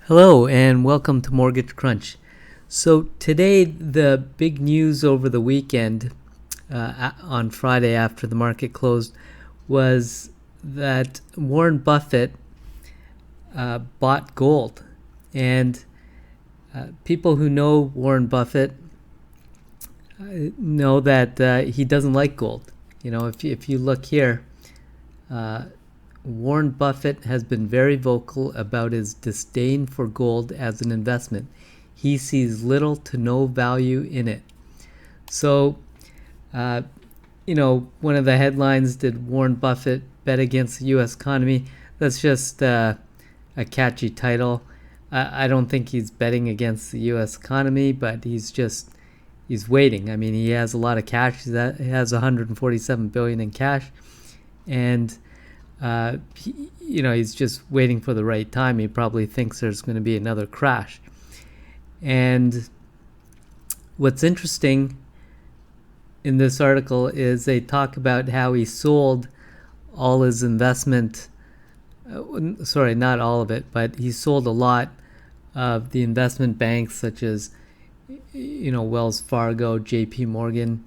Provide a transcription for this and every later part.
Hello and welcome to Mortgage Crunch. So today the big news over the weekend on Friday after the market closed was that Warren Buffett bought gold. And people who know Warren Buffett know that he doesn't like gold. You know, if you look here, Warren Buffett has been very vocal about his disdain for gold as an investment. He sees little to no value in it. So, one of the headlines, did Warren Buffett bet against the U.S. economy? That's just a catchy title. I don't think he's betting against the U.S. economy, but he's waiting. I mean, he has a lot of cash. He has $147 billion in cash, and he's just waiting for the right time. He probably thinks there's going to be another crash. And what's interesting in this article is they talk about how he sold all his investment. Sorry, not all of it, but he sold a lot of the investment banks such as, Wells Fargo, JPMorgan,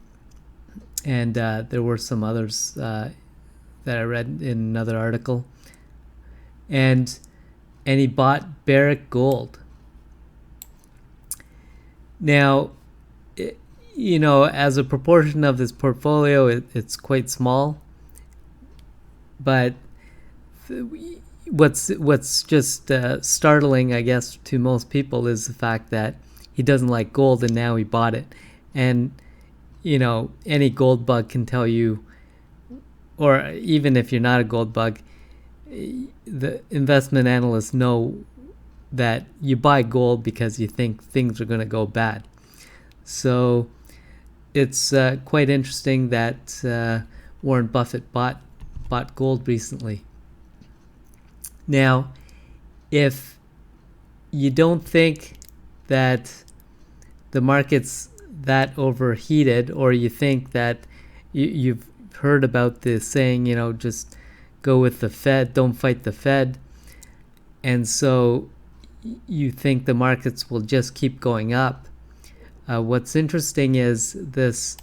and there were some others that I read in another article, and he bought Barrick Gold. Now, as a proportion of his portfolio, it's quite small, but what's just startling, I guess, to most people is the fact that he doesn't like gold, and now he bought it. And any gold bug can tell you, or even if you're not a gold bug, the investment analysts know that you buy gold because you think things are going to go bad. So it's quite interesting that Warren Buffett bought gold recently. Now, if you don't think that the market's that overheated, or you think that you've heard about this saying, just go with the Fed, don't fight the Fed, and so you think the markets will just keep going up. What's interesting is this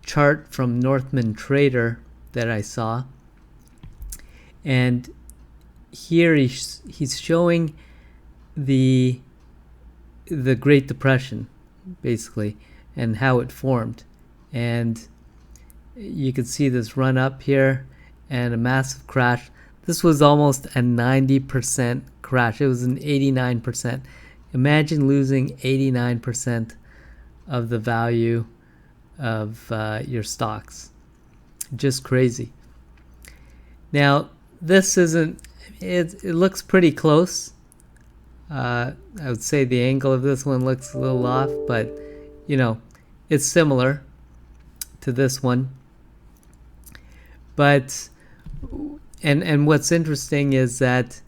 chart from Northman Trader that I saw, and here he's showing the Great Depression, basically, and how it formed. And you can see this run up here and a massive crash. This was almost a 90% crash. It was an 89%. Imagine losing 89% of the value of your stocks. Just crazy. Now, this isn't, it looks pretty close. I would say the angle of this one looks a little off, but it's similar to this one. But and what's interesting is that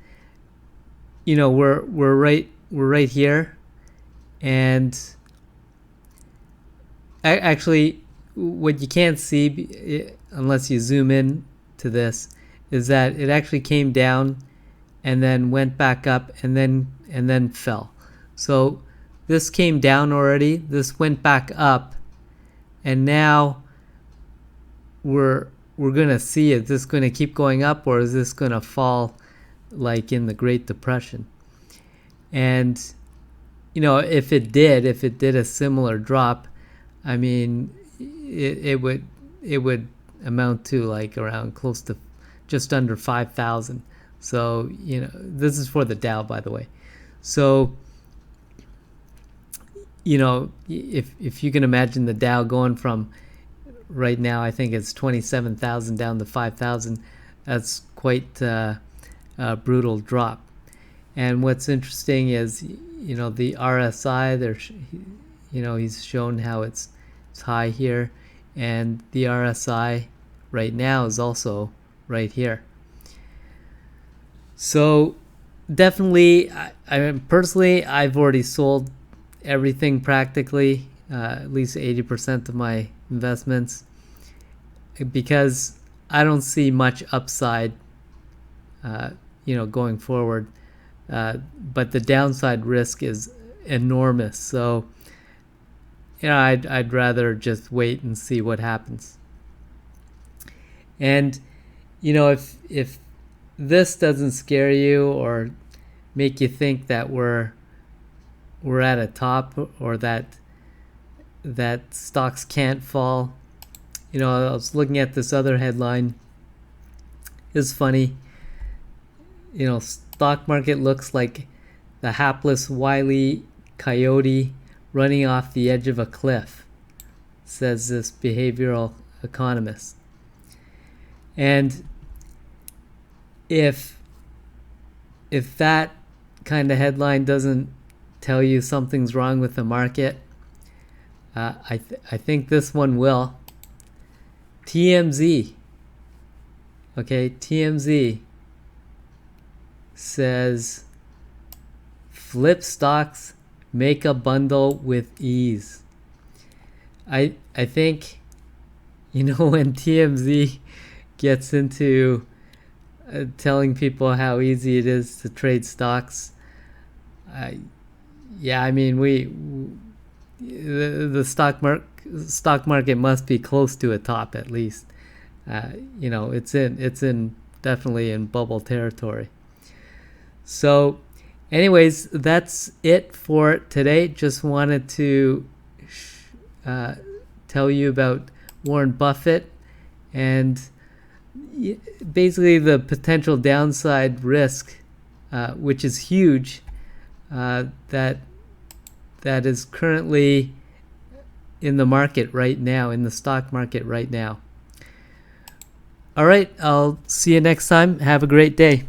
we're right here, and actually what you can't see unless you zoom in to this is that it actually came down and then went back up and then fell. So this came down already, this went back up, and now we're going to see, is this going to keep going up, or is this going to fall like in the Great Depression? And if it did a similar drop, I mean, it would amount to like around close to just under 5,000. So this is for the Dow, by the way. So if you can imagine the Dow going from, right now I think it's 27,000 down to 5,000, that's quite a brutal drop. And what's interesting is the RSI there, he's shown how it's high here, and the RSI right now is also right here. So definitely, I personally, I've already sold everything practically, at least 80% of my investments, because I don't see much upside, going forward. but the downside risk is enormous. So, I'd rather just wait and see what happens. And, if this doesn't scare you or make you think that we're at a top, or that stocks can't fall. I was looking at this other headline. It's funny. Stock market looks like the hapless wily coyote running off the edge of a cliff, says this behavioral economist. And if that kind of headline doesn't tell you something's wrong with the market, I think this one will. TMZ. Okay, TMZ says flip stocks, make a bundle with ease. I think, when TMZ gets into telling people how easy it is to trade stocks, the stock market must be close to a top at least. It's definitely in bubble territory. So, anyways, that's it for today. Just wanted to tell you about Warren Buffett and basically the potential downside risk, which is huge, that is currently in the market right now, in the stock market right now. All right, I'll see you next time. Have a great day.